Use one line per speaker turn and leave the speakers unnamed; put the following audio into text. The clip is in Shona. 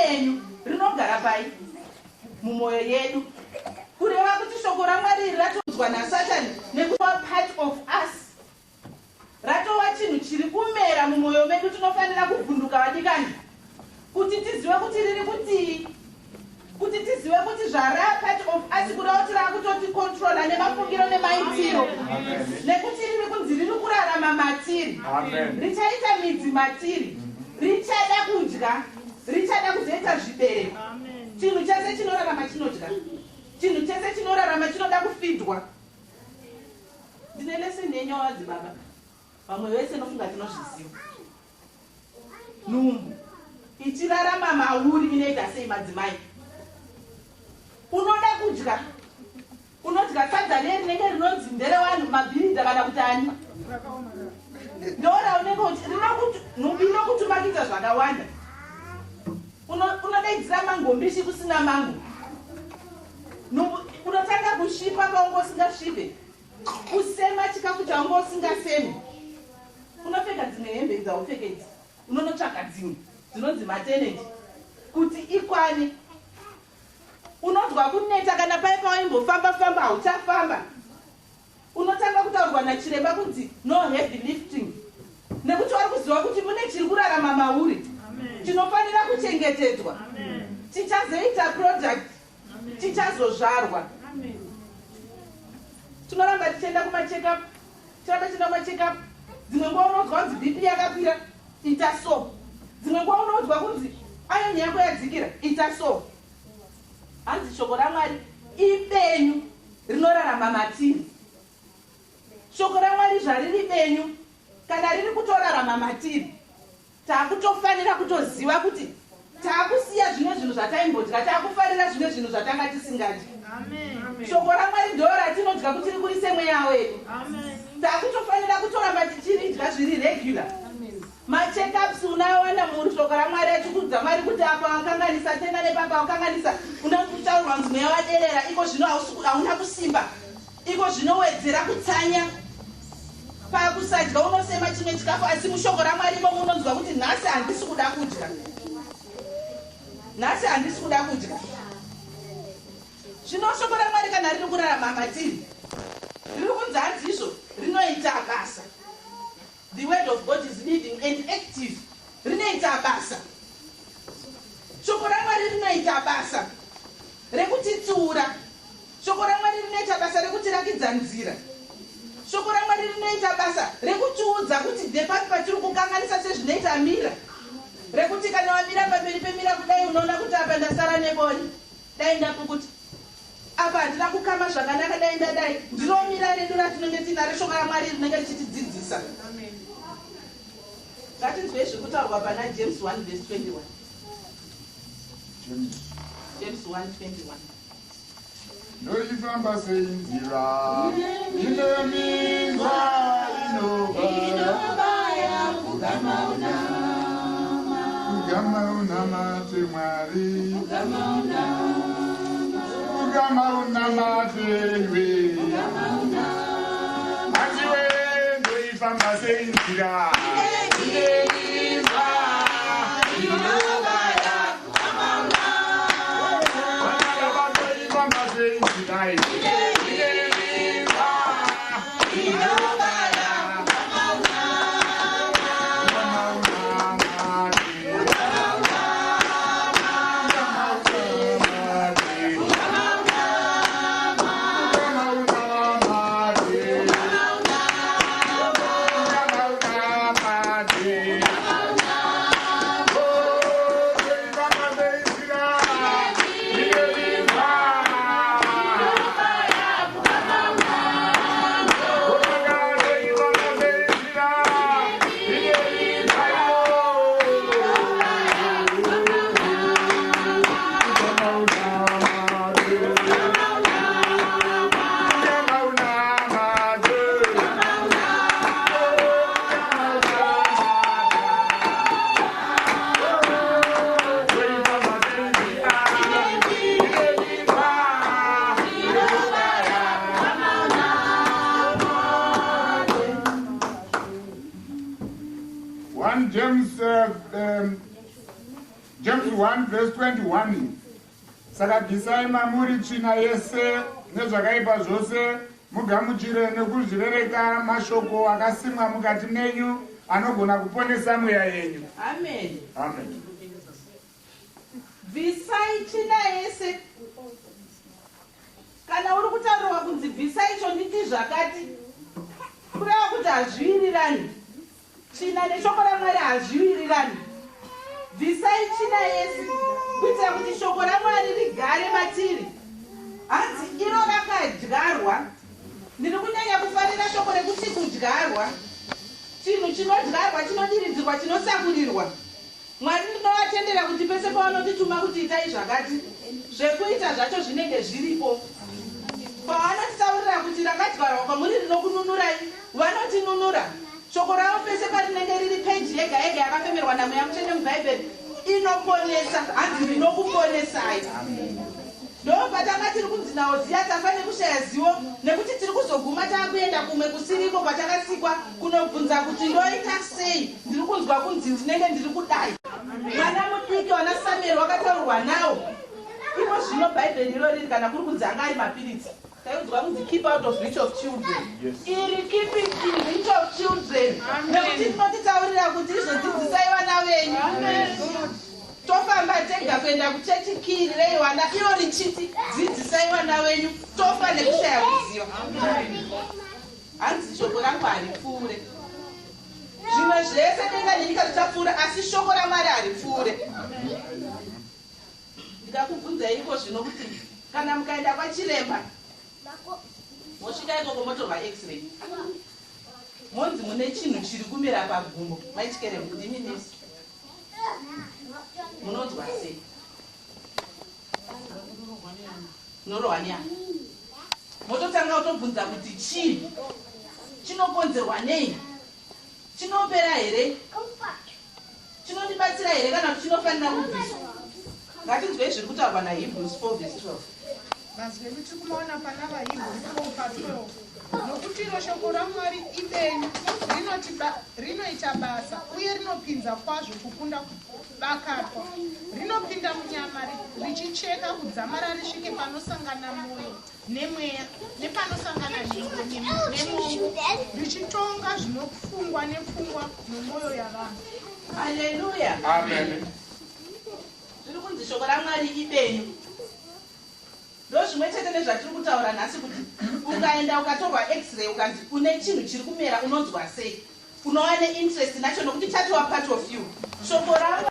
ripenyu rinogara pai mumwoyo yedu, kureva kuti shoko raMwari ratodzwa naSatani nekuva part of us, ratova chinhu chiri kumera mumwoyo medu. Tinofanira kuvhunduka vadikani kuti tizive kuti riri kutii, kuti tizive kuti zvara part of us kuda kuti rakutotikontrola nemafungiro nemaitiro, nekuti riri kunzi riri kurarama matiri, richaita midzi matiri, richada kudya, richada kuzoita zvibereko. Chinhu chese chinorarama chinodya, chinhu chese chinorarama chinoda kufidwa. Ndine lesson yenyawa dzibaba, vamwe vese nofunga tinozviziva. Nhumbu ichirarama mauri inoita sei madzimai? Unoda kudya, unodya sadza rinenge rinonzi nderevanhu mabhiridha kana kuti ani, ndora unenge nhumbu inokutumakidza zvakawanda. Unodaidzira mangombishi kusina mango, unotanga kusvipa paungo usingasvipe, kusema chikafu chaungo usingasemi. Unopfeka dzimwe hembe dzaupfekedzi, unonotsvaga dzimwe dzinonzi maternity kuti ikwane. Unodwa kuneta kana pai pawaimbofamba hauchafamba. Unotanga kutaurwa nachiremba kunzi no heavy lifting, nekuti vari kuziva kuti mune chiri kurarama mauri chinofanira kuchengetedzwa, chichazoita product, chichazozvarwa. Tinoramba tichienda kumachekup, dzimwe nguva unonzwa kunzi BP yakakwira, ita so. Dzimwe nguva unonzwa kunzi ayoni yako yadzikira, ita so. Hanzi shoko raMwari ipenyu rinorarama matiri. Shoko raMwari zvariri benyu, kana riri kutorarama matiri, takutofanira kutoziva kuti takusiya zvimwe zvinhu zvataimbodya, takufarira zvimwe zvinhu zvatanga tisingadyi. Shoko raMwari ndo ratinodya kuti rikurise mweya wedu. Takutofanira kutoramba tichiridya zviri regular. Machekups unawana muri shoko raMwari achikudza Mwari kuti apa wakanganisa tenda nepapa wakanganisa, unokutaurwa kuti mweya waderera, iko zvino hauna kusimba, iko zvinowedzera kutsanya. Pakusadya unosema chimwe chikafu, asi mushoko raMwari imomo unonzwa kuti nhasi handisi kuda kudya, nhasi handisi kuda kudya. Zvino shoko raMwari kana riri kurarama matiri, riri kunzi handizvo rinoita basa. The word of God is living and active. Rinoita basa. Shoko raMwari rinoita basa rekutitsiura. Shoko raMwari rinoita basa rekutirakidza nzira. Shoko raMwari rinoita basa rekutiudza kuti ndepati patiri kukanganisa sezvinoita mira, rekuti kana wamira pamberi pemira kudai unoona kuti apa ndasara neboni, dai ndapukuta, apa handina kukama zvakanaka, dai ndadai. Ndinomira redu ratinenge tinaro shoko raMwari rinenge richitidzidzisa. Ngatinzwe zvikutaurwa pana James 1:21. James 1:21.
Noifamba senzira inomizwa inobaya kugama unamate Mwari, kugama unamate iwe, atiwe noifamba senzira inomizwa inobaya kugama James 1 verse 21. Saka bvisai mamuri tsvina yese nezvakaipa zvose, mugamuchire nekuzvirereka mashoko akasimwa mukati menyu anogona kuponesa mweya yenyu.
Amen.
Amen.
Bvisai tsvina yese. Kana uri kutaurwa kunzi bvisai icho nditi zvakati, kureva kuti hazviwirirani. Tsvina neshoko raMwari hazviwirirani. Bvisai tsvina yese kuitira kuti shoko raMwari rigare matiri. Hanzi iro rakadyarwa. Ndiri kunyanya kufarira shoko rekuti kudyarwa. Chinhu chinodyarwa, chinodiridzirwa, chinosakurirwa. Mwari ndinovatendera kuti pese pavanotituma kuti itai zvakati, zvekuita zvacho zvinenge zviripo. Pavanotitaurira kuti rakadyarwa kwamuri rinokununurai, vanotinunura. Shoko ravo pese parinenge riri peji yega yega yakafemerwa naMweya Mutsvene mubhaibheri inoponesa, hanzi ndinokuponesai. Ndopatanga tiri kunzi naOzia tafanira kushaya zivo, nekuti tiri kuzoguma taakuenda kumwe kusiriko kwatakasikwa kunobvunza kuti ndoita sei, ndiri kunzwa kunzi ndinenge ndiri kudai. Mwana mudiki wanaSamueri wakataurwa nawo. Imo zvino bhaibheri iro riri kana kuri kunzi anga ari mapiritsi. Taiudzwa kunzi keep out of reach of children. Iri keep it in reach of children. Nekuti tinotitaurira kuti izvodzidzisai vana venyu. Tofamba tega kuenda kuchechi kirirei vana, iro richiti dzidzisai vana venyu, tofa nekushaya kuziva. Hanzi shoko rangu haripfuure. Zvimwe zvese denga nenyika zvichapfuura, asi shoko raMwari haripfuure. Ndikakubvunzai iko zvino kuti kana mukaenda kwachiremba, mosvika ikoko motorwa x-ray, monzi mune chinhu chiri kumira pagumbo, maityere mudimi nesi, munonzwa sei? Munorohwa nyama. Mototanga kutobvunza kuti chii, chinokonzerwa nei, chinopera here, chinondibatsira here, kana kuti chinofanira kubviswa. Ngatinzwei zviri kutaurwa naHebrews 4 verse 12.
Mazwe kuti kumaona pana vaHebrews 4 verse 12. Nokuti iro shoko raMwari ibenyu, rinoita basa uye rinopinza kwazvo kukunda bakatwa. Rinopinda munyama richicheka kudzamara risvike panosangana mwoyo nemweya, nepanosangana nhengo nemwongo, richitonga zvinofungwa nepfungwa nomwoyo yavanhu.
Haleluya.
Amen.
Zviri kunzi shoko raMwari ibenyu. Ndozvimwe chete nezvatiri kutaura nhasi kuti ukaenda ukatorwa x-ray ukanzi une chinhu chiri kumera unonzwa sei, unowane interest nacho nokuti chatowa part of you. Shoko raMwari